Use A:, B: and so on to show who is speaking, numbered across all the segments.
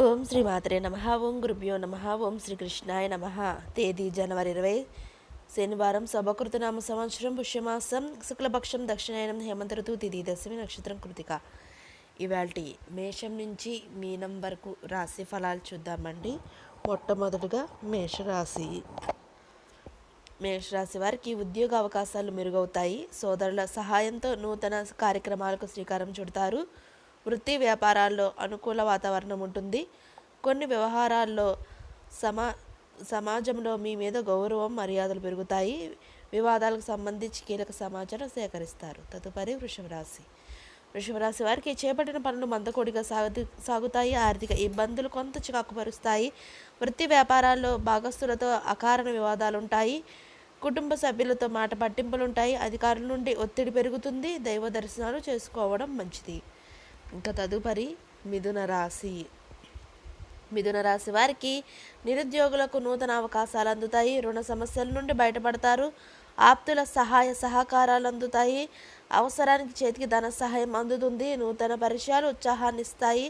A: ఓం శ్రీ మాత్రే నమః. ఓం గురుభ్యో నమః. ఓం శ్రీకృష్ణాయ నమః. తేదీ జనవరి 20 శనివారం, శుభకృతనామ సంవత్సరం, పుష్యమాసం, శుక్లపక్షం, దక్షిణాయనం, హేమంత ఋతువు, తిథి దశమి, నక్షత్రం కృతిక. ఇవాల్టి మేషం నుంచి మీనం వరకు రాశి ఫలాలు చూద్దామండి. మొట్టమొదటిగా మేషరాశి. మేషరాశి వారికి ఉద్యోగ అవకాశాలు మెరుగవుతాయి. సోదరుల సహాయంతో నూతన కార్యక్రమాలకు శ్రీకారం చుడతారు. వృత్తి వ్యాపారాల్లో అనుకూల వాతావరణం ఉంటుంది. కొన్ని వ్యవహారాల్లో సమాజంలో మీ మీద గౌరవం, మర్యాదలు పెరుగుతాయి. వివాదాలకు సంబంధించి కీలక సమాచారం సేకరిస్తారు. తదుపరి వృషభ రాశి. వృషభ రాశి వారికి చేపట్టిన పనులు మందకొడిగా సాగుతాయి. ఆర్థిక ఇబ్బందులు కొంత చికాకుపరుస్తాయి. వృత్తి వ్యాపారాల్లో భాగస్తులతో అకారణ వివాదాలు ఉంటాయి. కుటుంబ సభ్యులతో మాట పట్టింపులుంటాయి. అధికారుల నుండి ఒత్తిడి పెరుగుతుంది. దైవ దర్శనాలు చేసుకోవడం మంచిది. ఇంకా తదుపరి మిథున రాశి. మిథున రాశి వారికి నిరుద్యోగులకు నూతన అవకాశాలు అందుతాయి. రుణ సమస్యల నుండి బయటపడతారు. ఆప్తుల సహాయ సహకారాలు అందుతాయి. అవసరానికి చేతికి ధన సహాయం అందుతుంది. నూతన పరిచయాలు ఉత్సాహాన్ని ఇస్తాయి.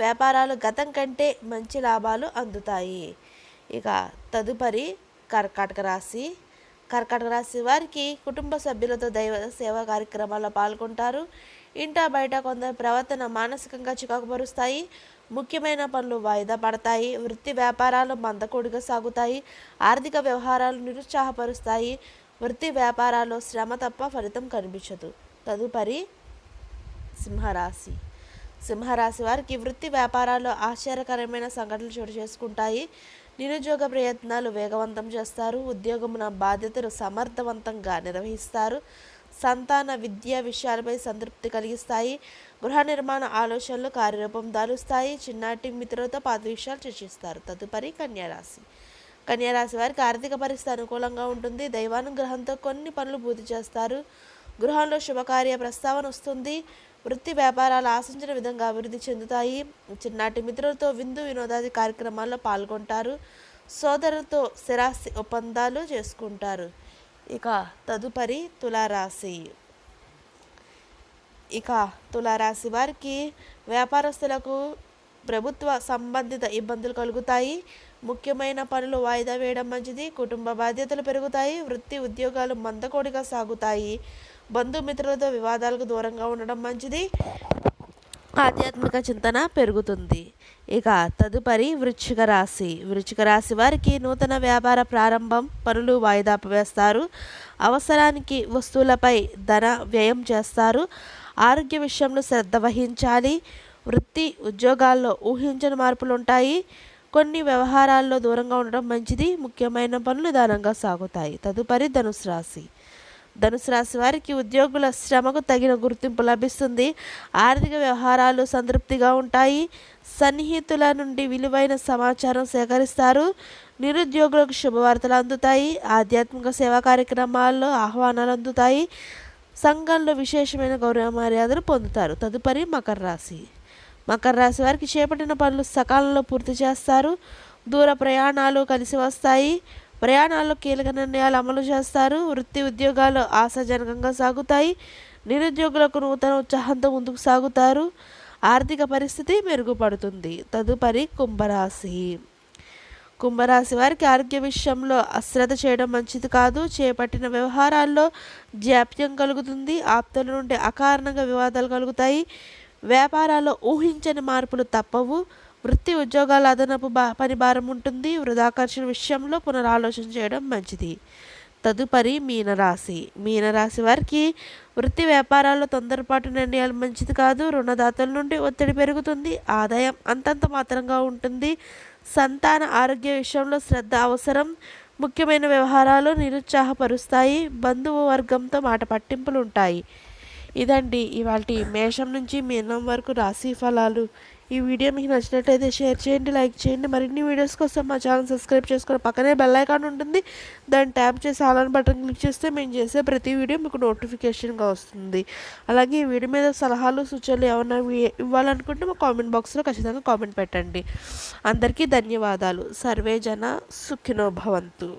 A: వ్యాపారాలు గతం కంటే మంచి లాభాలు అందుతాయి. ఇక తదుపరి కర్కాటక రాశి. కర్కాటక రాశి వారికి కుటుంబ సభ్యులతో దైవ సేవా కార్యక్రమాల్లో పాల్గొంటారు. ఇంటా బయట కొందరి ప్రవర్తన మానసికంగా చికాకుపరుస్తాయి. ముఖ్యమైన పనులు వాయిదా పడతాయి. వృత్తి వ్యాపారాలు మందకొడిగా సాగుతాయి. ఆర్థిక వ్యవహారాలు నిరుత్సాహపరుస్తాయి. వృత్తి వ్యాపారాల్లో శ్రమ తప్ప ఫలితం కనిపించదు. తదుపరి సింహరాశి. సింహరాశి వారికి వృత్తి వ్యాపారాల్లో ఆశ్చర్యకరమైన సంఘటనలు చోటు చేసుకుంటాయి. నిరుద్యోగ ప్రయత్నాలు వేగవంతం చేస్తారు. ఉద్యోగమున బాధ్యతలు సమర్థవంతంగా నిర్వహిస్తారు. సంతాన విద్యా విషయాలపై సంతృప్తి కలిగిస్తాయి. గృహ నిర్మాణ ఆలోచనలు కార్యరూపం దాలుస్తాయి. చిన్నాటి మిత్రులతో పాత విషయాలు చర్చిస్తారు. తదుపరి కన్యారాశి. కన్యారాశి వారికి ఆర్థిక పరిస్థితి అనుకూలంగా ఉంటుంది. దైవానుగ్రహంతో కొన్ని పనులు పూర్తి చేస్తారు. గృహంలో శుభకార్య ప్రస్తావన వస్తుంది. వృత్తి వ్యాపారాలు ఆశించిన విధంగా అభివృద్ధి చెందుతాయి. చిన్నాటి మిత్రులతో విందు వినోదాది కార్యక్రమాల్లో పాల్గొంటారు. సోదరులతో స్థిరాస్తి ఒప్పందాలు చేసుకుంటారు. ఇక తదుపరి తులారాశి. తులారాశి వారికి వ్యాపారస్తులకు ప్రభుత్వ సంబంధిత ఇబ్బందులు కలుగుతాయి. ముఖ్యమైన పనులు వాయిదా వేయడం మంచిది. కుటుంబ బాధ్యతలు పెరుగుతాయి. వృత్తి ఉద్యోగాలు మందకొడిగా సాగుతాయి. బంధుమిత్రులతో వివాదాలకు దూరంగా ఉండడం మంచిది. ఆధ్యాత్మిక చింతన పెరుగుతుంది. ఇక తదుపరి వృశ్చిక రాశి. వృశ్చిక రాశి వారికి నూతన వ్యాపార ప్రారంభం పనులు వాయిదా వేస్తారు. అవసరానికి వస్తువులపై ధన వ్యయం చేస్తారు. ఆరోగ్య విషయంలో శ్రద్ధ వహించాలి. వృత్తి ఉద్యోగాల్లో ఊహించని మార్పులు ఉంటాయి. కొన్ని వ్యవహారాల్లో దూరంగా ఉండడం మంచిది. ముఖ్యమైన పనులు నిదానంగా సాగుతాయి. తదుపరి ధనుసు రాశి. ధనుసు రాశి వారికి ఉద్యోగుల శ్రమకు తగిన గుర్తింపు లభిస్తుంది. ఆర్థిక వ్యవహారాలు సంతృప్తిగా ఉంటాయి. సన్నిహితుల నుండి విలువైన సమాచారం సేకరిస్తారు. నిరుద్యోగులకు శుభవార్తలు అందుతాయి. ఆధ్యాత్మిక సేవా కార్యక్రమాల్లో ఆహ్వానాలు అందుతాయి. సంఘంలో విశేషమైన గౌరవ మర్యాదలు పొందుతారు. తదుపరి మకర రాశి. మకర రాశి వారికి చేపట్టిన పనులు సకాలంలో పూర్తి చేస్తారు. దూర ప్రయాణాలు కలిసి వస్తాయి. ప్రయాణాల్లో కీలక నిర్ణయాలు అమలు చేస్తారు. వృత్తి ఉద్యోగాలు ఆశాజనకంగా సాగుతాయి. నిరుద్యోగులకు నూతన ఉత్సాహంతో ముందుకు సాగుతారు. ఆర్థిక పరిస్థితి మెరుగుపడుతుంది. తదుపరి కుంభరాశి. కుంభరాశి వారికి ఆరోగ్య విషయంలో అశ్రద్ధ చేయడం మంచిది కాదు. చేపట్టిన వ్యవహారాల్లో జాప్యం కలుగుతుంది. ఆప్తుల నుండి అకారణంగా వివాదాలు కలుగుతాయి. వ్యాపారాల్లో ఊహించని మార్పులు తప్పవు. వృత్తి ఉద్యోగాల అదనపు పని భారం ఉంటుంది. వృధాకర్షణ విషయంలో పునరాలోచన చేయడం మంచిది. తదుపరి మీనరాశి. మీనరాశి వారికి వృత్తి వ్యాపారాల్లో తొందరపాటు నిర్ణయాలు మంచిది కాదు. రుణదాతల నుండి ఒత్తిడి పెరుగుతుంది. ఆదాయం అంతంత మాత్రంగా ఉంటుంది. సంతాన ఆరోగ్య విషయంలో శ్రద్ధ అవసరం. ముఖ్యమైన వ్యవహారాలు నిరుత్సాహపరుస్తాయి. బంధువు వర్గంతో మాట పట్టింపులు ఉంటాయి. ఇదండి ఇవాల్టి మేషం నుంచి మీనం వరకు రాశి ఫలాలు. ఈ వీడియో మీకు నచ్చినట్లయితే షేర్ చేయండి, లైక్ చేయండి. మరిన్ని వీడియోస్ కోసం మా ఛానల్ సబ్స్క్రైబ్ చేసుకొని పక్కనే బెల్ ఐకాన్ ఉంటుంది. దాన్ని ట్యాప్ చేసి ఆల్ అని బటన్ క్లిక్ చేస్తే మేము చేసే ప్రతి వీడియో మీకు నోటిఫికేషన్గా వస్తుంది. అలాగే ఈ వీడియో మీద సలహాలు సూచనలు ఏమన్నా ఇవ్వాలనుకుంటే మా కామెంట్ బాక్స్లో ఖచ్చితంగా కామెంట్ పెట్టండి. అందరికీ ధన్యవాదాలు. సర్వే జన సుఖినో భవంతు.